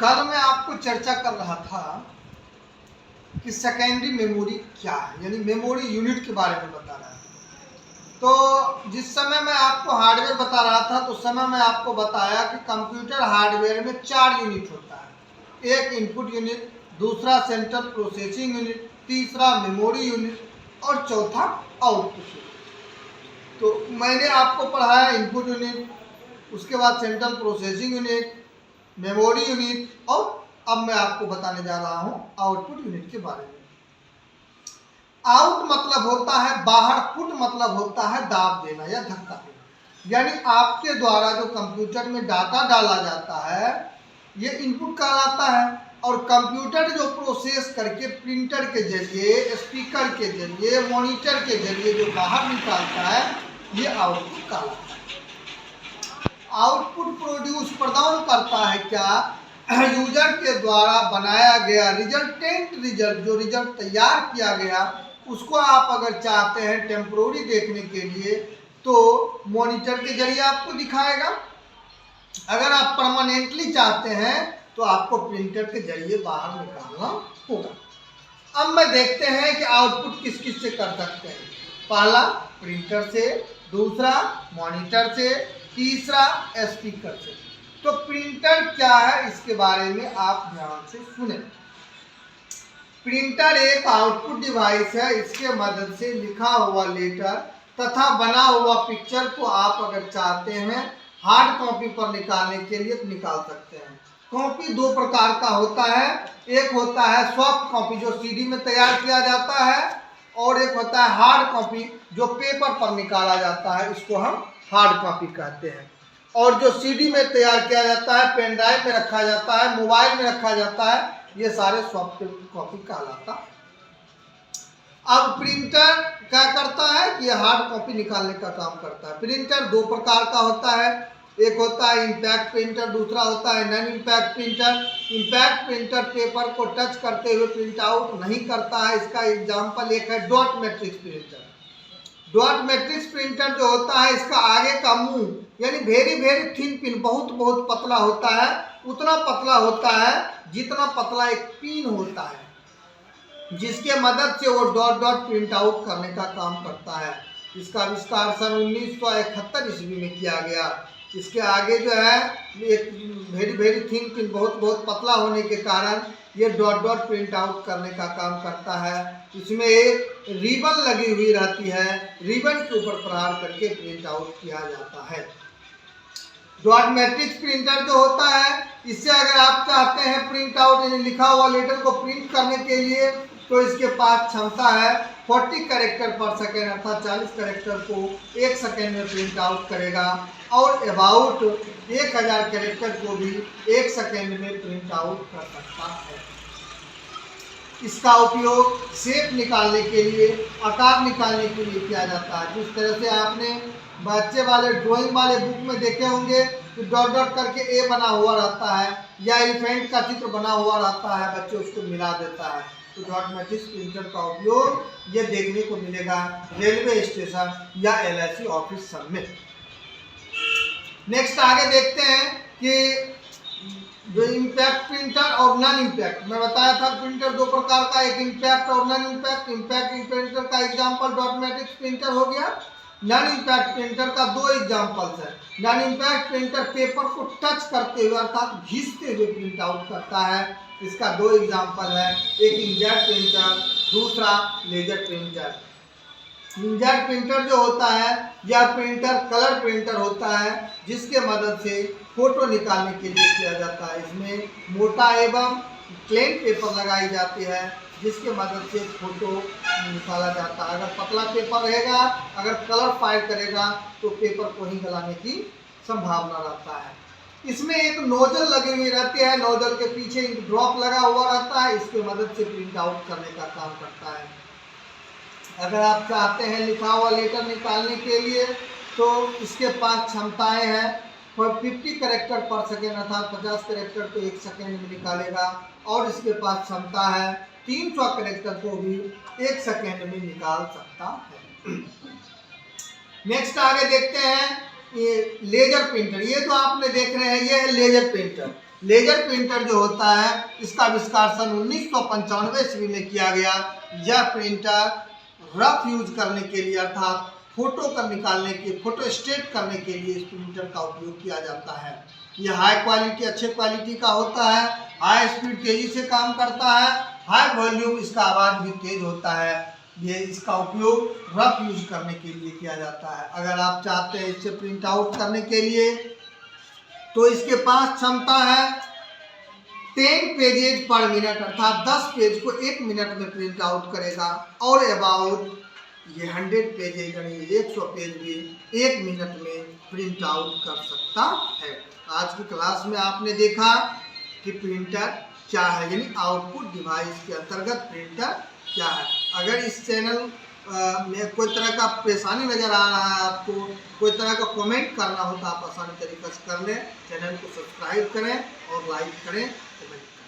कल मैं आपको चर्चा कर रहा था कि सेकेंडरी मेमोरी क्या है, यानी मेमोरी यूनिट के बारे में बता रहा था। तो जिस समय मैं आपको हार्डवेयर बता रहा था तो उस समय मैं आपको बताया कि कंप्यूटर हार्डवेयर में 4 यूनिट होता है। एक इनपुट यूनिट, दूसरा सेंट्रल प्रोसेसिंग यूनिट, तीसरा मेमोरी यूनिट और चौथा आउटपुट यूनिट। तो मैंने आपको पढ़ाया इनपुट यूनिट, उसके बाद central processing unit, memory unit और अब मैं आपको बताने जा रहा हूं आउटपुट यूनिट के बारे में। आउट मतलब होता है बाहर, पुट मतलब होता है दाब देना या धक्का देना, यानी आपके द्वारा जो कंप्यूटर में डाटा डाला जाता है ये इनपुट कहलाता है और कंप्यूटर जो प्रोसेस करके प्रिंटर के जरिए, स्पीकर के जरिए, मॉनिटर के जरिए जो बाहर निकालता है ये आउटपुट कहलाता है। आउटपुट प्रोड्यूस प्रदान करता है क्या, यूजर के द्वारा बनाया गया रिजल्टेंट रिजल्ट, जो रिजल्ट तैयार किया गया उसको आप अगर चाहते हैं टेम्पोररी देखने के लिए तो मॉनिटर के जरिए आपको दिखाएगा। अगर आप परमानेंटली चाहते हैं तो आपको प्रिंटर के जरिए बाहर निकालना होगा। अब मैं देखते हैं कि आउटपुट किस किस से कर सकते हैं। पहला प्रिंटर से, दूसरा मॉनिटर से, तीसरा स्पीकर से। तो प्रिंटर क्या है इसके बारे में आप ध्यान से सुने। प्रिंटर एक आउटपुट डिवाइस है, इसके मदद से लिखा हुआ लेटर तथा बना हुआ पिक्चर को आप अगर चाहते हैं हार्ड कॉपी पर निकालने के लिए तो निकाल सकते हैं। कॉपी दो प्रकार का होता है, एक होता है सॉफ्ट कॉपी जो सीडी में तैयार किया जाता है और एक होता है हार्ड कॉपी जो पेपर पर निकाला जाता है, इसको हम हार्ड कॉपी कहते हैं। और जो सीडी में तैयार किया जाता है, पेन ड्राइव में रखा जाता है, मोबाइल में रखा जाता है, ये सारे सॉफ्ट कॉपी कहलाता है। अब प्रिंटर क्या करता है कि हार्ड कॉपी निकालने का काम करता है। प्रिंटर दो प्रकार का होता है, एक होता है इम्पैक्ट प्रिंटर, दूसरा होता है non impact printer. Impact printer paper को टच करते हुए प्रिंट आउट नहीं करता है, इसका एग्जाम्पल एक है dot matrix printer. Dot matrix printer जो होता है इसका आगे का मुंह यानी वेरी वेरी थिन पिन, बहुत बहुत पतला होता है, उतना पतला होता है जितना पतला एक पिन होता है, जिसके मदद से वो डॉट डॉट प्रिंट आउट करने का काम करता है। इसका आविष्कार सन 1971 ईस्वी में किया गया। इसके आगे जो है एक वेरी वेरी थिन पिन, बहुत बहुत पतला होने के कारण ये डॉट डॉट प्रिंट आउट करने का काम करता है। इसमें एक रिबन लगी हुई रहती है, रिबन के ऊपर प्रहार करके प्रिंट आउट किया जाता है। डॉट मैट्रिक्स प्रिंटर जो होता है इससे अगर आप चाहते हैं प्रिंट आउट यानी लिखा हुआ लेटर को प्रिंट करने के लिए तो इसके पास क्षमता है 40 कैरेक्टर पर सेकेंड, अर्थात 40 कैरेक्टर को 1 सेकेंड में प्रिंट आउट करेगा और अबाउट 1000 कैरेक्टर को भी 1 सेकेंड में प्रिंट आउट कर सकता है। इसका उपयोग शेप निकालने के लिए, आकार निकालने के लिए किया जाता है। जिस तरह से आपने बच्चे वाले ड्राइंग वाले बुक में देखे होंगे कि डॉट डॉट करके ए बना हुआ रहता है या एलिफेंट का चित्र बना हुआ रहता है, बच्चे उसको मिला देता है। तो डॉट मैट्रिक्स प्रिंटर का उपयोग ये देखने को मिलेगा रेलवे स्टेशन या LIC ऑफिस सब में। नेक्स्ट आगे देखते हैं कि जो इम्पैक्ट प्रिंटर और नॉन इम्पैक्ट, मैं बताया था प्रिंटर दो प्रकार का, एक इम्पैक्ट और नॉन इम्पैक्ट। इम्पैक्ट प्रिंटर का एग्जांपल डॉट मैट्रिक्स प्रिंटर हो गया। नॉन इम्पैक्ट प्रिंटर का दो एग्जांपल्स है। नॉन इम्पैक्ट प्रिंटर पेपर को टच करते हुए अर्थात घिसते हुए प्रिंट आउट करता है। इसका दो एग्जांपल है, एक इंकजेट प्रिंटर, दूसरा लेजर प्रिंटर। इंकजेट प्रिंटर जो होता है यह प्रिंटर कलर प्रिंटर होता है जिसके मदद से फोटो निकालने के लिए किया जाता है। इसमें मोटा एवं प्लेन पेपर लगाई जाती है जिसके मदद से फोटो निकाला जाता है। अगर पतला पेपर रहेगा, अगर कलर फायर करेगा तो पेपर को ही गलाने की संभावना रहता है। इसमें एक नोजल लगी हुई रहती है, नोजल के पीछे एक ड्रॉप लगा हुआ रहता है, इसकी मदद से प्रिंट आउट करने का काम करता है। अगर आप चाहते हैं लिखा हुआ लेटर निकालने के लिए तो इसके पास क्षमताएं हैं 50 कैरेक्टर पर सेकेंड अर्थात 50 कैरेक्टर को 1 सेकेंड में निकालेगा और इसके पास क्षमता है 300 कैरेक्टर को भी 1 सेकेंड में निकाल सकता है। नेक्स्ट आगे देखते हैं ये लेजर प्रिंटर। ये जो आपने देख रहे हैं ये है लेजर प्रिंटर। लेजर प्रिंटर जो होता है इसका आविष्कार सन 1995 ईस्वी में किया गया। यह प्रिंटर रफ यूज करने के लिए अर्थात फोटो कर निकालने के फोटो स्टेट करने के लिए इस प्रिंटर का उपयोग किया जाता है। यह हाई क्वालिटी अच्छे क्वालिटी का होता है, हाई स्पीड तेजी से काम करता है, हाई वॉल्यूम इसका आवाज़ भी तेज होता है। ये इसका उपयोग रफ यूज करने के लिए किया जाता है। अगर आप चाहते हैं इससे प्रिंट आउट करने के लिए तो इसके पास क्षमता है 10 पेजेज पर मिनट अर्थात 10 पेज को 1 मिनट में प्रिंट आउट करेगा और अबाउट ये 100 पेजेज यानी 100 पेज भी 1 मिनट में प्रिंट आउट कर सकता है। आज की क्लास में आपने देखा कि प्रिंटर क्या है यानी आउटपुट डिवाइस के अंतर्गत प्रिंटर क्या है। अगर इस चैनल में कोई तरह का परेशानी नज़र आ रहा है, आपको कोई तरह का कमेंट करना हो तो आप आसानी तरीके से कर लें। चैनल को सब्सक्राइब करें और लाइक करें, कमेंट करें।